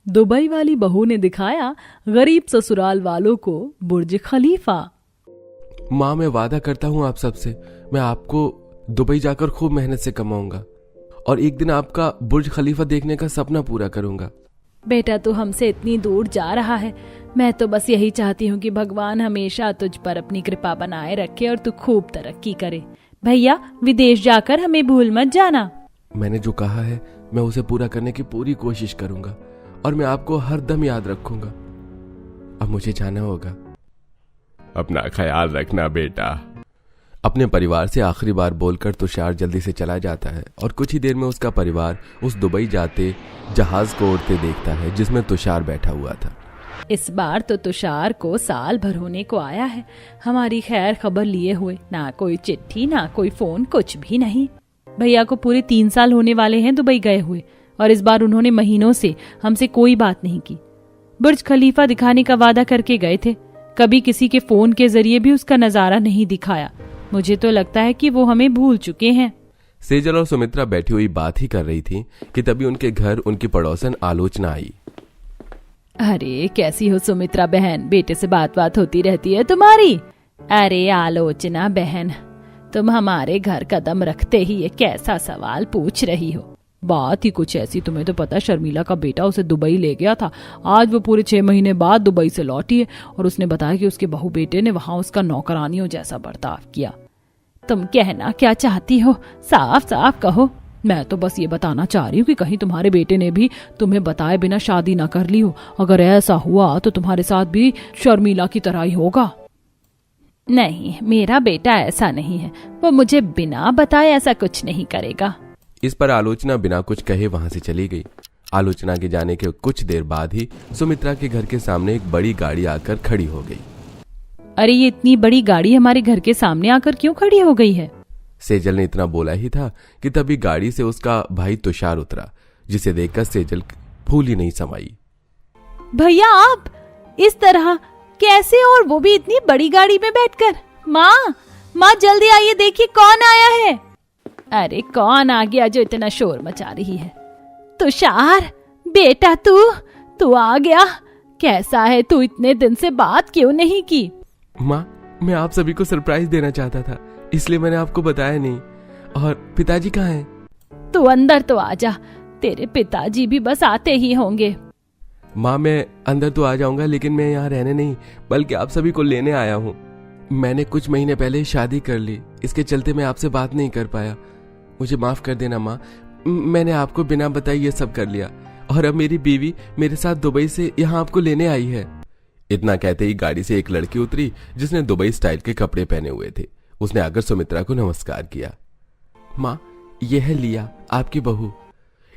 Dubai वाली बहू ने दिखाया गरीब ससुराल वालों को बुर्ज खलीफा। माँ, मैं वादा करता हूँ आप सबसे, मैं आपको दुबई जाकर खूब मेहनत से कमाऊंगा और एक दिन आपका बुर्ज खलीफा देखने का सपना पूरा करूंगा। बेटा, तू हमसे इतनी दूर जा रहा है, मैं तो बस यही चाहती हूँ कि भगवान हमेशा तुझ पर अपनी कृपा बनाए रखे और तू खूब तरक्की करे। भैया, विदेश जाकर हमें भूल मत जाना। मैंने जो कहा है मैं उसे पूरा करने की पूरी कोशिश करूंगा और मैं आपको हर दम याद रखूंगा। अब मुझे जाना होगा। अपना ख्याल रखना बेटा। अपने परिवार से आखिरी बार बोलकर तुषार जल्दी से चला जाता है और कुछ ही देर में उसका परिवार उस दुबई जाते जहाज को उड़ते देखता है जिसमें तुषार बैठा हुआ था। इस बार तो तुषार को साल भर होने को आया है, हमारी खैर खबर लिए हुए। ना कोई चिट्ठी, ना कोई फोन, कुछ भी नहीं। भैया को पूरे 3 साल होने वाले हैं दुबई गए हुए और इस बार उन्होंने महीनों से हमसे कोई बात नहीं की। बुर्ज खलीफा दिखाने का वादा करके गए थे, कभी किसी के फोन के जरिए भी उसका नजारा नहीं दिखाया। मुझे तो लगता है कि वो हमें भूल चुके हैं। सेजल और सुमित्रा बैठी हुई बात ही कर रही थी कि तभी उनके घर उनकी पड़ोसन आलोचना आई। अरे कैसी हो सुमित्रा बहन, बेटे से बात होती रहती है तुम्हारी। अरे आलोचना बहन, तुम हमारे घर कदम रखते ही ये कैसा सवाल पूछ रही हो। बात ही कुछ ऐसी, तुम्हें तो पता शर्मिला का बेटा उसे दुबई ले गया था। आज वो पूरे 6 महीने बाद दुबई से लौटी है और उसने बताया कि उसके बहू बेटे ने वहां उसका नौकरानियों जैसा बर्ताव किया। तुम कहना क्या चाहती हो, साफ साफ कहो। मैं तो बस ये बताना चाह रही हूँ कि कहीं तुम्हारे बेटे ने भी तुम्हें बताए बिना शादी ना कर ली हो। अगर ऐसा हुआ तो तुम्हारे साथ भी शर्मिला की तरह ही होगा। नहीं, मेरा बेटा ऐसा नहीं है, वो मुझे बिना बताए ऐसा कुछ नहीं करेगा। इस पर आलोचना बिना कुछ कहे वहां से चली गई। आलोचना के जाने के कुछ देर बाद ही सुमित्रा के घर के सामने एक बड़ी गाड़ी आकर खड़ी हो गई। अरे ये इतनी बड़ी गाड़ी हमारे घर के सामने आकर क्यों खड़ी हो गई है? सेजल ने इतना बोला ही था कि तभी गाड़ी से उसका भाई तुषार उतरा, जिसे देखकर सेजल फूल ही नहीं समाई। भैया, आप इस तरह कैसे, और वो भी इतनी बड़ी गाड़ी में बैठकर? माँ जल्दी आइए, देखिए कौन आया है। अरे कौन आ गया जो इतना शोर मचा रही है? तुषार बेटा, तू आ गया। कैसा है तू? इतने दिन से बात क्यों नहीं की? माँ, मैं आप सभी को सरप्राइज देना चाहता था, इसलिए मैंने आपको बताया नहीं। और पिताजी कहाँ हैं? तू अंदर तो आ जा, तेरे पिताजी भी बस आते ही होंगे। माँ, मैं अंदर तो आ जाऊंगा, लेकिन मैं यहाँ रहने नहीं बल्कि आप सभी को लेने आया हूँ। मैंने कुछ महीने पहले शादी कर ली, इसके चलते मैं आपसे बात नहीं कर पाया। मुझे माफ कर देना माँ, मैंने आपको बिना बताए ये सब कर लिया और अब मेरी बीवी मेरे साथ दुबई से यहाँ आपको लेने आई है। इतना कहते ही गाड़ी से एक लड़की उतरी जिसने दुबई स्टाइल के कपड़े पहने हुए थे। उसने आकर सुमित्रा को नमस्कार किया। माँ, यह है लिया, आपकी बहू।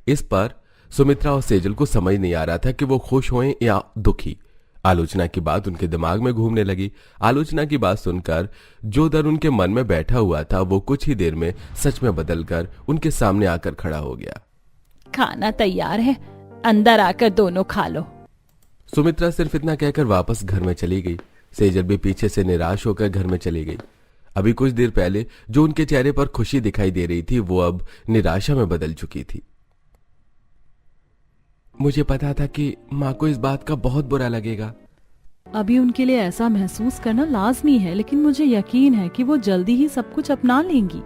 इस पर सुमित्रा और सेजल को समझ नहीं आ रहा था कि वो खुश हों या दुखी। आलोचना की बात उनके दिमाग में घूमने लगी। आलोचना की बात सुनकर जो डर उनके मन में बैठा हुआ था वो कुछ ही देर में सच में बदलकर उनके सामने आकर खड़ा हो गया। खाना तैयार है, अंदर आकर दोनों खा लो। सुमित्रा सिर्फ इतना कहकर वापस घर में चली गई। सेजल भी पीछे से निराश होकर घर में चली गई। अभी कुछ देर पहले जो उनके चेहरे पर खुशी दिखाई दे रही थी वो अब निराशा में बदल चुकी थी। मुझे पता था कि माँ को इस बात का बहुत बुरा लगेगा। अभी उनके लिए ऐसा महसूस करना लाजमी है, लेकिन मुझे यकीन है कि वो जल्दी ही सब कुछ अपना लेंगी।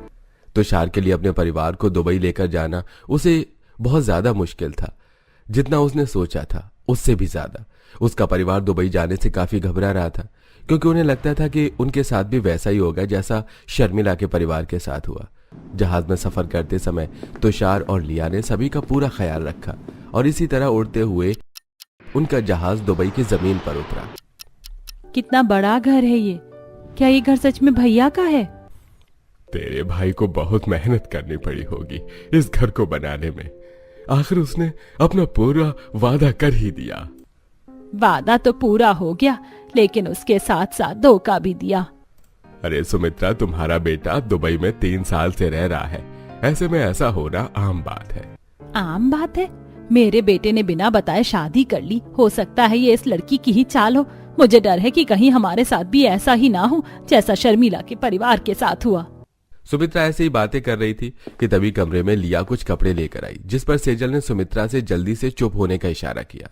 तुषार के लिए अपने परिवार को दुबई लेकर जाना उसे बहुत ज्यादा मुश्किल था। जितना उसने सोचा था उससे भी ज्यादा। उसका परिवार दुबई जाने से काफी घबरा रहा था, क्योंकि उन्हें लगता था कि उनके साथ भी वैसा ही होगा जैसा शर्मिला के परिवार के साथ हुआ। जहाज में सफर करते समय तुषार और लिया ने सभी का पूरा ख्याल रखा और इसी तरह उड़ते हुए उनका जहाज दुबई की जमीन पर उतरा। कितना बड़ा घर है ये, क्या ये घर सच में भैया का है? तेरे भाई को बहुत मेहनत करनी पड़ी होगी इस घर को बनाने में। आखिर उसने अपना पूरा वादा कर ही दिया। वादा तो पूरा हो गया, लेकिन उसके साथ साथ धोखा भी दिया। अरे सुमित्रा, तुम्हारा बेटा दुबई में 3 साल से रह रहा है, ऐसे में ऐसा होना आम बात है। आम बात है? मेरे बेटे ने बिना बताए शादी कर ली। हो सकता है ये इस लड़की की ही चाल हो। मुझे डर है कि कहीं हमारे साथ भी ऐसा ही ना हो जैसा शर्मिला के परिवार के साथ हुआ। सुमित्रा ऐसे ही बातें कर रही थी कि तभी कमरे में लिया कुछ कपड़े लेकर आई, जिस पर सेजल ने सुमित्रा से जल्दी से चुप होने का इशारा किया।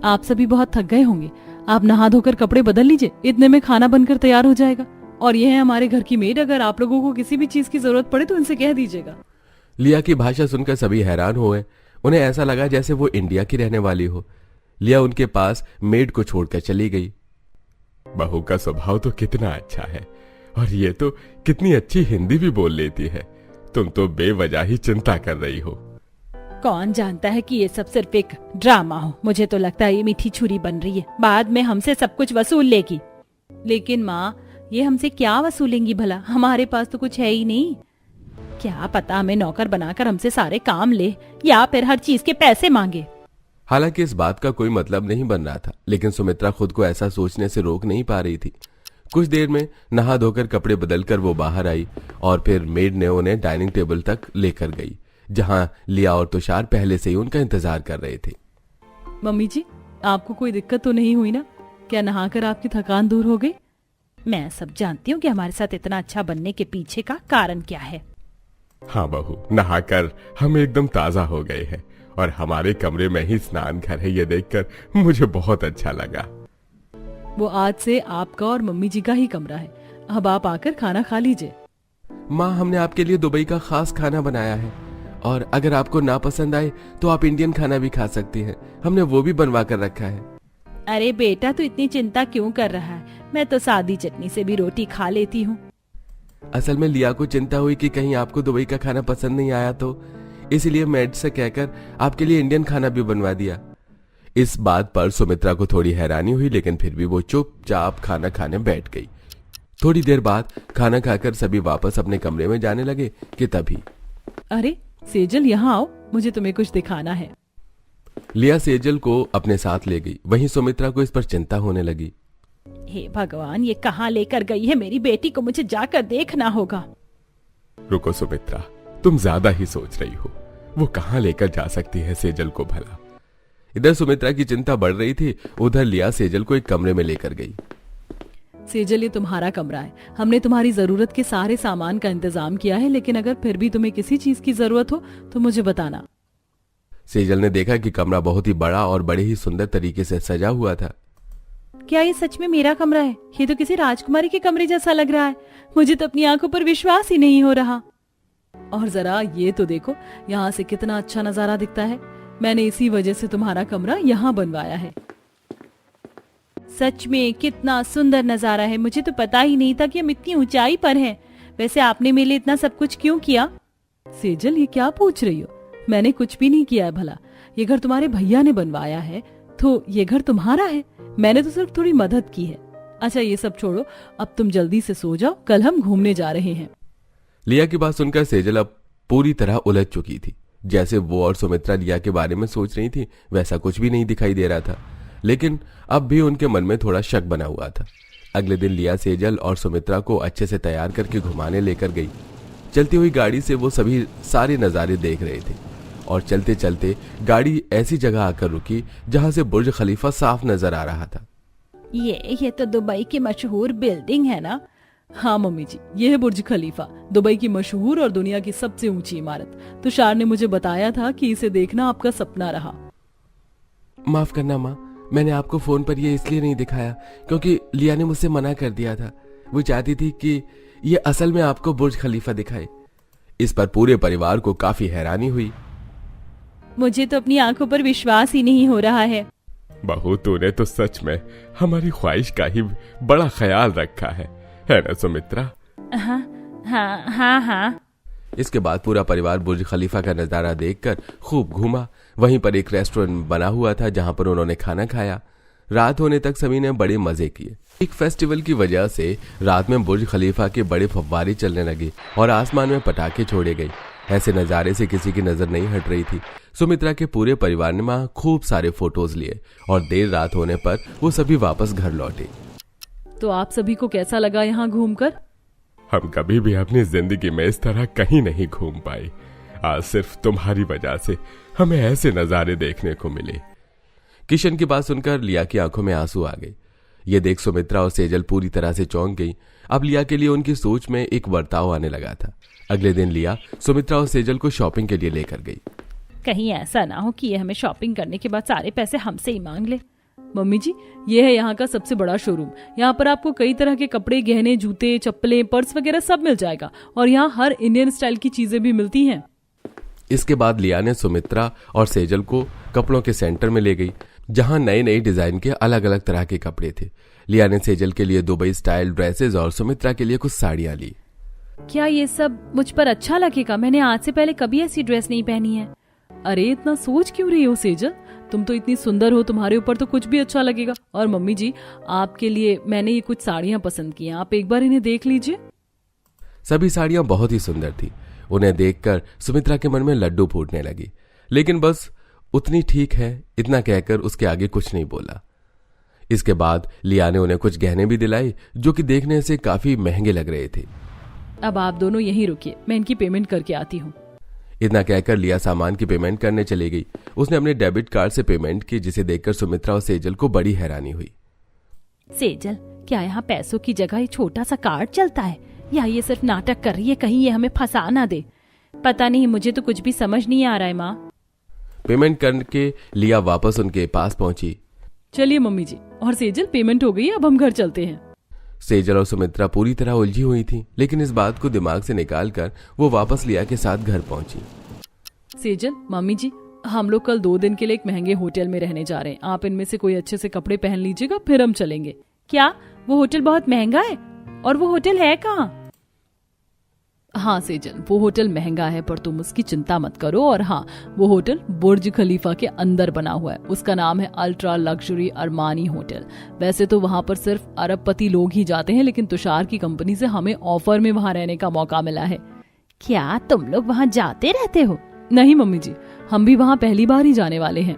आप सभी बहुत थक गए होंगे, आप नहा धोकर कपड़े बदल लीजिए, इतने में खाना बनकर तैयार हो जाएगा। और ये है हमारे घर की मेड, अगर आप लोगों को किसी भी चीज की जरूरत पड़े तो इनसे कह दीजिएगा। लिया की भाषा सुनकर सभी हैरान हुए। उन्हें ऐसा लगा जैसे वो इंडिया की रहने वाली हो। लिया उनके पास मेड को छोड़कर चली गई। बहू का स्वभाव तो कितना अच्छा है, और ये तो कितनी अच्छी हिंदी भी बोल लेती है। तुम तो बेवजह ही चिंता कर रही हो। कौन जानता है कि ये सब सिर्फ एक ड्रामा हो। मुझे तो लगता है ये मीठी छुरी बन रही है, बाद में हमसे सब कुछ वसूल लेगी। लेकिन माँ, ये हमसे क्या वसूलेंगी भला? हमारे पास तो कुछ है ही नहीं। क्या पता हमें नौकर बनाकर हमसे सारे काम ले, या फिर हर चीज के पैसे मांगे। हालांकि इस बात का कोई मतलब नहीं बन रहा था, लेकिन सुमित्रा खुद को ऐसा सोचने से रोक नहीं पा रही थी। कुछ देर में नहा धोकर कपड़े बदलकर वो बाहर आई और फिर मेड ने उन्हें डाइनिंग टेबल तक लेकर गई, जहां लिया और तुषार पहले से ही उनका इंतजार कर रहे थे। मम्मी जी, आपको कोई दिक्कत तो नहीं हुई ना? क्या नहाकर आपकी थकान दूर हो गई? मैं सब जानती हूँ कि हमारे साथ इतना अच्छा बनने के पीछे का कारण क्या है। हाँ बहू, नहाकर हम एकदम ताजा हो गए हैं, और हमारे कमरे में ही स्नान घर है, ये देखकर मुझे बहुत अच्छा लगा। वो आज से आपका और मम्मी जी का ही कमरा है। अब आप आकर खाना खा लीजिए। माँ, हमने आपके लिए दुबई का खास खाना बनाया है, और अगर आपको ना पसंद आए तो आप इंडियन खाना भी खा सकती हैं। हमने वो भी बनवा कर रखा है। अरे बेटा, तू इतनी चिंता क्यों कर रहा है? मैं तो सादी चटनी से भी रोटी खा लेती हूँ। असल में लिया को चिंता हुई कि कहीं आपको दुबई का खाना पसंद नहीं आया तो, इसलिए मेड से कहकर आपके लिए इंडियन खाना भी बनवा दिया। इस बात पर सुमित्रा को थोड़ी हैरानी हुई, लेकिन फिर भी वो चुपचाप खाना खाने बैठ गई। थोड़ी देर बाद खाना खाकर सभी वापस अपने कमरे में जाने लगे कि तभी, अरे सेजल, यहाँ आओ, मुझे तुम्हें कुछ दिखाना है। लिया सेजल को अपने साथ ले गई। वहीं सुमित्रा को इस पर चिंता होने लगी। हे भगवान, ये कहाँ लेकर गई है मेरी बेटी को? मुझे जाकर देखना होगा। रुको सुमित्रा, तुम ज्यादा ही सोच रही हो। वो कहाँ लेकर जा सकती है सेजल को भला? इधर सुमित्रा की चिंता बढ़ रही थी, उधर लिया सेजल को एक कमरे में लेकर गई। सेजल, ये तुम्हारा कमरा है। हमने तुम्हारी जरूरत के सारे सामान का इंतजाम किया है, लेकिन अगर फिर भी तुम्हें किसी चीज की जरूरत हो तो मुझे बताना। सेजल ने देखा कि कमरा बहुत ही बड़ा और बड़े ही सुंदर तरीके से सजा हुआ था। क्या ये सच में मेरा कमरा है? ये तो किसी राजकुमारी के कमरे जैसा लग रहा है। मुझे तो अपनी आंखों पर विश्वास ही नहीं हो रहा। और जरा ये तो देखो, यहाँ से कितना अच्छा नजारा दिखता है। मैंने इसी वजह से तुम्हारा कमरा यहाँ बनवाया है। सच में कितना सुंदर नजारा है। मुझे तो पता ही नहीं था कि हम इतनी ऊंचाई पर हैं। वैसे आपने मेरे लिए इतना सब कुछ क्यों किया? सेजल, ये क्या पूछ रही हो? मैंने कुछ भी नहीं किया है भला। ये घर तुम्हारे भैया ने बनवाया है, तो ये घर तुम्हारा है। मैंने तो सिर्फ थोड़ी मदद की है। अच्छा, ये सब छोड़ो, अब तुम जल्दी से सो जाओ, कल हम घूमने जा रहे हैं। लिया की बात सुनकर सेजल अब पूरी तरह उलझ चुकी थी। जैसे वो और सुमित्रा लिया के बारे में सोच रही थी, वैसा कुछ भी नहीं दिखाई दे रहा था। लेकिन अब भी उनके मन में थोड़ा शक बना हुआ था। अगले दिन लिया सेजल और सुमित्रा को अच्छे से तैयार करके घुमाने लेकर गई। चलती हुई गाड़ी से वो सभी सारे नजारे देख रहे थे, और चलते चलते गाड़ी ऐसी जगह आकर रुकी जहां से बुर्ज खलीफा साफ नजर आ रहा था। ये तो दुबई की मशहूर बिल्डिंग है ना? हाँ मम्मी जी, ये है बुर्ज खलीफा, दुबई की मशहूर और दुनिया की सबसे ऊंची इमारत। तुषार ने मुझे बताया था कि इसे देखना आपका सपना रहा। माफ करना माँ, मैंने आपको फोन पर ये इसलिए नहीं दिखाया क्योंकि लिया ने मुझसे मना कर दिया था। वो चाहती थी कि ये असल में आपको बुर्ज खलीफा दिखाए। इस पर पूरे परिवार को काफी हैरानी हुई। मुझे तो अपनी आंखों पर विश्वास ही नहीं हो रहा है। बहू, तूने तो सच में हमारी ख्वाहिश का ही बड़ा ख्याल रखा है ना सुमित्रा? हाँ हाँ हाँ हाँ। इसके बाद पूरा परिवार बुर्ज खलीफा का नजारा देखकर खूब घूमा। वहीं पर एक रेस्टोरेंट बना हुआ था जहां पर उन्होंने खाना खाया। रात होने तक सभी ने बड़े मजे किए। एक फेस्टिवल की वजह से रात में बुर्ज खलीफा के बड़े फव्वारे चलने लगे और आसमान में पटाखे छोड़े गए। ऐसे नजारे से किसी की नजर नहीं हट रही थी। सुमित्रा के पूरे परिवार ने वहां खूब सारे फोटोज लिए और देर रात होने पर वो सभी वापस घर लौटे। तो आप सभी को कैसा लगा यहाँ घूमकर? हम कभी भी अपनी जिंदगी में इस तरह कहीं नहीं घूम पाए। आज सिर्फ तुम्हारी वजह से हमें ऐसे नजारे देखने को मिले। किशन की बात सुनकर लिया की आंखों में आंसू आ गए। ये देख सुमित्रा और सेजल पूरी तरह से चौंक गई। अब लिया के लिए उनकी सोच में एक बर्ताव आने लगा था। अगले दिन लिया सुमित्रा और सेजल को शॉपिंग के लिए लेकर गई। कहीं ऐसा ना हो कि ये हमें शॉपिंग करने के बाद सारे पैसे हमसे ही मांग ले। मम्मी जी, ये है यहाँ का सबसे बड़ा शोरूम। यहाँ पर आपको कई तरह के कपड़े, गहने, जूते, चप्पलें, पर्स वगैरह सब मिल जाएगा और यहाँ हर इंडियन स्टाइल की चीजें भी मिलती हैं। इसके बाद लिया ने सुमित्रा और सेजल को कपड़ों के सेंटर में ले गई, जहां नए नए डिजाइन के अलग अलग तरह के कपड़े थे। लिया ने सेजल के लिए दुबई स्टाइल ड्रेसेस और सुमित्रा के लिए कुछ साड़ियां ली। क्या ये सब मुझ पर अच्छा लगेगा? मैंने आज से पहले कभी ऐसी ड्रेस नहीं पहनी है। अरे इतना सोच क्यों रही हो सेजल? तुम तो इतनी सुंदर हो, तुम्हारे ऊपर तो कुछ भी अच्छा लगेगा। और मम्मी जी, आपके लिए मैंने ये कुछ साड़ियां पसंद की हैं, आप एक बार इन्हें देख लीजिए। सभी साड़ियां बहुत ही सुंदर थी। उन्हें देखकर सुमित्रा के मन में लड्डू फूटने लगी, लेकिन बस उतनी ठीक है इतना कहकर उसके आगे कुछ नहीं बोला। इसके बाद लिया ने उन्हें कुछ गहने भी दिलाए जो कि देखने से काफी महंगे लग रहे थे। अब आप दोनों यहीं रुकिए, मैं इनकी पेमेंट करके आती हूँ। इतना कहकर लिया सामान की पेमेंट करने चली गई। उसने अपने डेबिट कार्ड से पेमेंट की, जिसे देखकर सुमित्रा और सेजल को बड़ी हैरानी हुई। सेजल, क्या यहाँ पैसों की जगह ये छोटा सा कार्ड चलता है या ये सिर्फ नाटक कर रही है? कहीं ये हमें फंसा ना दे। पता नहीं, मुझे तो कुछ भी समझ नहीं आ रहा है माँ। पेमेंट करके लिया वापस उनके पास पहुंची। चलिए मम्मी जी और सेजल, पेमेंट हो गई, अब हम घर चलते हैं। सेजल और सुमित्रा पूरी तरह उलझी हुई थी, लेकिन इस बात को दिमाग से निकालकर वो वापस लिया के साथ घर पहुंची। सेजल, मम्मी जी, हम लोग कल 2 दिन के लिए एक महंगे होटल में रहने जा रहे हैं। आप इनमें से कोई अच्छे से कपड़े पहन लीजिएगा, फिर हम चलेंगे। क्या वो होटल बहुत महंगा है? और वो होटल है कहाँ? हाँ सेजल, वो होटल महंगा है, पर तुम उसकी चिंता मत करो। और हाँ, वो होटल बुर्ज खलीफा के अंदर बना हुआ है। उसका नाम है अल्ट्रा लग्जरी अरमानी होटल। वैसे तो वहाँ पर सिर्फ अरबपति लोग ही जाते हैं, लेकिन तुषार की कंपनी से हमें ऑफर में वहाँ रहने का मौका मिला है। क्या तुम लोग वहाँ जाते रहते हो? नहीं मम्मी जी, हम भी वहाँ पहली बार ही जाने वाले हैं।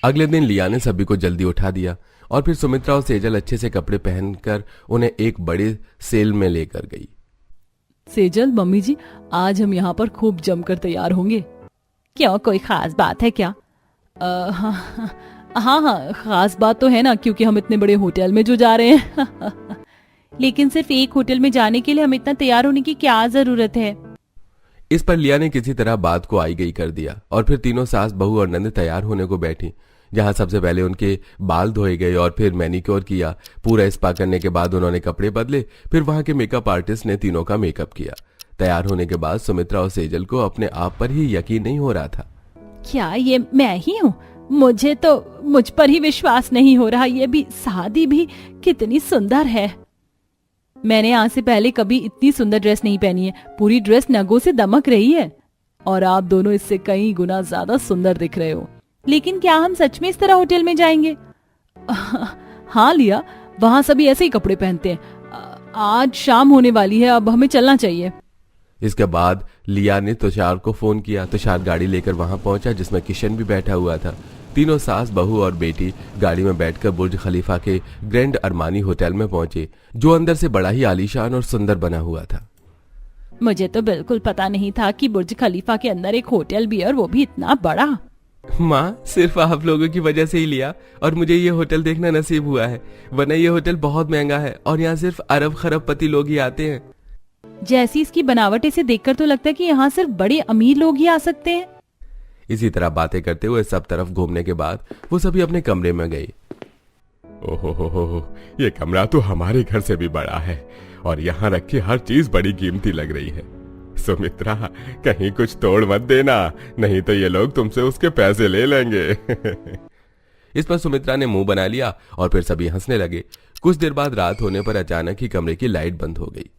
अगले दिन लिया ने सभी को जल्दी उठा दिया और फिर सुमित्रा और सेजल अच्छे से कपड़े पहनकर उन्हें एक बड़े सेल में लेकर गई। सेजल, मम्मी जी, आज हम यहाँ पर खूब जमकर तैयार होंगे। क्यों, कोई खास बात है क्या? हाँ, खास बात तो है ना, क्योंकि हम इतने बड़े होटल में जो जा रहे हैं। लेकिन सिर्फ एक होटल में जाने के लिए हमें इतना तैयार होने की क्या जरूरत है? इस पर लिया ने किसी तरह बात को आई गई कर दिया और फिर तीनों सास, बहू और नंद तैयार होने को बैठी, जहां सबसे पहले उनके बाल धोए गए और फिर मैनिक्योर किया। पूरा स्पा करने के बाद उन्होंने कपड़े बदले, फिर वहां के मेकअप आर्टिस्ट ने तीनों का मेकअप किया। तैयार होने के बाद सुमित्रा और सेजल को अपने आप पर ही यकीन नहीं हो रहा था। क्या ये मैं ही हूँ? मुझे तो मुझ पर ही विश्वास नहीं हो रहा। ये भी शादी भी कितनी सुंदर है। मैंने आज से पहले कभी इतनी सुंदर ड्रेस नहीं पहनी है। पूरी ड्रेस नगों से दमक रही है और आप दोनों इससे कई गुना ज्यादा सुंदर दिख रहे हो। लेकिन क्या हम सच में इस तरह होटल में जाएंगे? हाँ लिया, वहाँ सभी ऐसे ही कपड़े पहनते हैं। आज शाम होने वाली है, अब हमें चलना चाहिए। इसके बाद लिया ने तुषार को फोन किया। तुषार गाड़ी लेकर वहां पहुंचा, जिसमें किशन भी बैठा हुआ था। तीनों सास, बहू और बेटी गाड़ी में बैठकर बुर्ज खलीफा के ग्रैंड अरमानी होटल में पहुंचे, जो अंदर से बड़ा ही आलीशान और सुंदर बना हुआ था। मुझे तो बिल्कुल पता नहीं था कि बुर्ज खलीफा के अंदर एक होटल भी है, और वो भी इतना बड़ा। माँ, सिर्फ आप लोगों की वजह से ही लिया और मुझे ये होटल देखना नसीब हुआ है, वरना ये होटल बहुत महंगा है और यहाँ सिर्फ अरब खरबपति लोग ही आते हैं। जैसी इसकी बनावट, इसे देखकर तो लगता है कि यहाँ सिर्फ बड़े अमीर लोग ही आ सकते हैं। इसी तरह बातें करते हुए सब तरफ घूमने के बाद वो सभी अपने कमरे में गए। ओहो, ये कमरा तो हमारे घर से भी बड़ा है और यहाँ रखी हर चीज बड़ी कीमती लग रही है। सुमित्रा, कहीं कुछ तोड़ मत देना, नहीं तो ये लोग तुमसे उसके पैसे ले लेंगे। इस पर सुमित्रा ने मुंह बना लिया और फिर सभी हंसने लगे। कुछ देर बाद रात होने पर अचानक ही कमरे की लाइट बंद हो गई।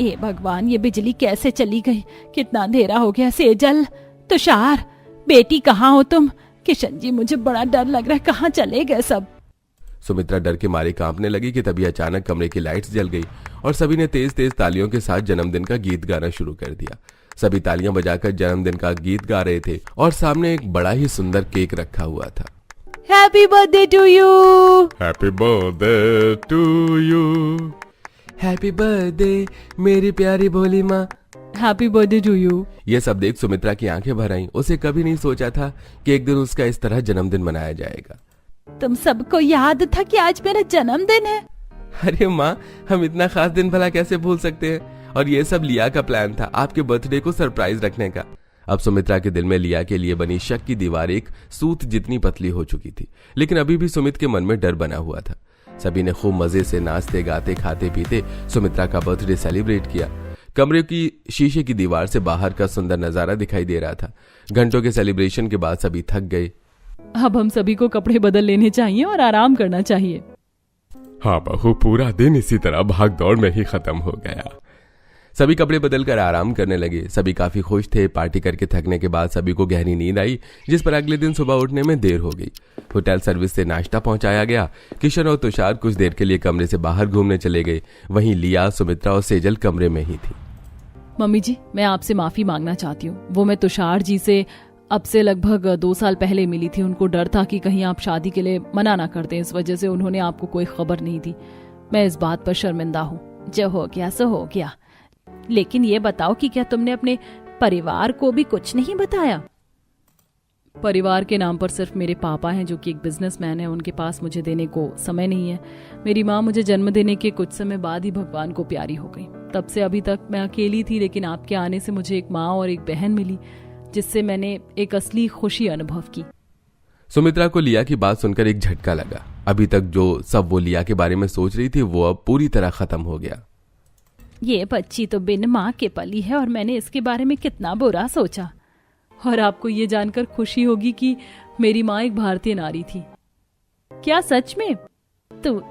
ए भगवान, ये बिजली कैसे चली गई? कितना अंधेरा हो गया। सेजल, तुषार, बेटी कहाँ हो तुम? किशन जी, मुझे बड़ा डर लग रहा है, कहाँ चले गए सब? सुमित्रा डर के मारे कांपने लगी कि तभी अचानक कमरे की लाइट्स जल गई और सभी ने तेज तेज तालियों के साथ जन्मदिन का गीत गाना शुरू कर दिया। सभी तालियां बजाकर जन्मदिन का गीत गा रहे थे और सामने एक बड़ा ही सुंदर केक रखा हुआ था। Happy birthday to you, happy birthday to you, happy birthday मेरी प्यारी भोली माँ, हैप्पी बर्थडे टू यू। ये सब देख सुमित्रा की आंखें भर आईं। उसे कभी नहीं सोचा था कि एक दिन उसका इस तरह जन्मदिन मनाया जाएगा। तुम सबको याद था कि आज मेरा जन्मदिन है? अरे माँ, हम इतना खास दिन भला कैसे भूल सकते हैं? और ये सब लिया का प्लान था, आपके बर्थडे को सरप्राइज रखने का। अब सुमित्रा के दिल में लिया के लिए बनी शक की दीवार एक सूत जितनी पतली हो चुकी थी, लेकिन अभी भी सुमित के मन में डर बना हुआ था। सभी ने खूब मजे से नाचते गाते खाते पीते सुमित्रा का बर्थडे सेलिब्रेट किया। कमरे की शीशे की दीवार से बाहर का सुंदर नजारा दिखाई दे रहा था। घंटों के सेलिब्रेशन के बाद सभी थक गए। अब हम सभी को कपड़े बदल लेने चाहिए और आराम करना चाहिए। हाँ बहू, पूरा दिन इसी तरह भाग दौड़ में ही खत्म हो गया। सभी कपड़े बदलकर आराम करने लगे। सभी काफी खुश थे। पार्टी करके थकने के बाद सभी को गहरी नींद आई, जिस पर अगले दिन सुबह उठने में देर हो गई। होटल सर्विस से नाश्ता पहुंचाया गया। किशन और तुषार कुछ देर के लिए कमरे से बाहर घूमने चले गए। वहीं लिया, सुमित्रा और सेजल कमरे में ही थी। मम्मी जी, मैं आपसे माफी मांगना चाहती हूँ। वो मैं तुषार जी से अब से लगभग 2 साल पहले मिली थी। उनको डर था कि कहीं आप शादी के लिए मना ना कर दें, इस वजह से उन्होंने आपको कोई खबर नहीं दी। मैं इस बात पर शर्मिंदा हूँ। जो हो गया सो हो गया। लेकिन ये बताओ कि क्या तुमने अपने परिवार को भी कुछ नहीं बताया? परिवार के नाम पर सिर्फ मेरे पापा हैं, जो कि एक बिजनेसमैन है। उनके पास मुझे देने को समय नहीं है। मेरी माँ मुझे जन्म देने के कुछ समय बाद ही भगवान को प्यारी हो गई। तब से अभी तक मैं अकेली थी, लेकिन आपके आने से मुझे एक माँ और एक बहन मिली, जिससे मैंने एक असली खुशी अनुभव की। सुमित्रा को लिया की बात सुनकर एक झटका लगा। अभी तक जो सब वो लिया के बारे में सोच रही थी, वो अब पूरी तरह खत्म हो गया। ये बच्ची तो बिन माँ के पली है और मैंने इसके बारे में कितना बुरा सोचा। और आपको ये जानकर खुशी होगी कि मेरी माँ एक भारतीय नारी थी। क्या सच में?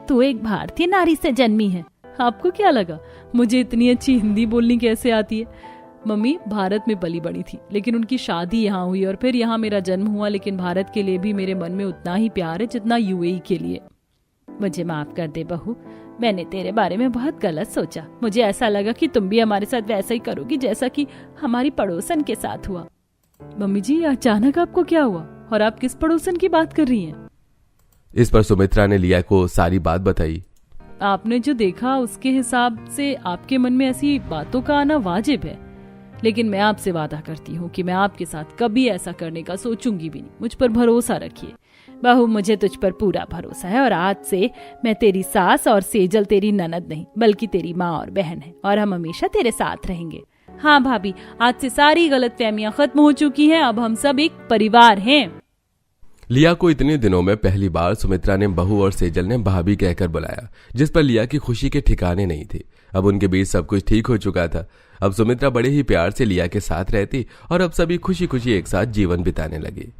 तू एक भारतीय नारी से जन्मी है? आपको क्या लगा मुझे इतनी अच्छी हिंदी बोलनी कैसे आती है? मम्मी भारत में पली बड़ी थी, लेकिन उनकी शादी यहाँ हुई और फिर यहाँ मेरा जन्म हुआ। लेकिन भारत के लिए भी मेरे मन में उतना ही प्यार है जितना यूएई के लिए। मुझे माफ कर दे बहू, मैंने तेरे बारे में बहुत गलत सोचा। मुझे ऐसा लगा कि तुम भी हमारे साथ वैसा ही करोगी जैसा कि हमारी पड़ोसन के साथ हुआ। मम्मी जी, अचानक आपको क्या हुआ और आप किस पड़ोसन की बात कर रही हैं? इस पर सुमित्रा ने लिया को सारी बात बताई। आपने जो देखा उसके हिसाब से आपके मन में ऐसी बातों का आना वाजिब है, लेकिन मैं आपसे वादा करती हूँ कि मैं आपके साथ कभी ऐसा करने का सोचूंगी भी नहीं। मुझ पर भरोसा रखिए बहू, मुझे तुझ पर पूरा भरोसा है। और आज से मैं तेरी सास और सेजल तेरी ननद नहीं बल्कि तेरी माँ और बहन है, और हम हमेशा तेरे साथ रहेंगे। हाँ भाभी, आज से सारी गलतफहमियां खत्म हो चुकी हैं। अब हम सब एक परिवार हैं। लिया को इतने दिनों में पहली बार सुमित्रा ने बहू और सेजल ने भाभी कहकर बुलाया, जिस पर लिया की खुशी के ठिकाने नहीं थे। अब उनके बीच सब कुछ ठीक हो चुका था। अब सुमित्रा बड़े ही प्यार से लिया के साथ रहती और अब सभी खुशी खुशी एक साथ जीवन बिताने लगे।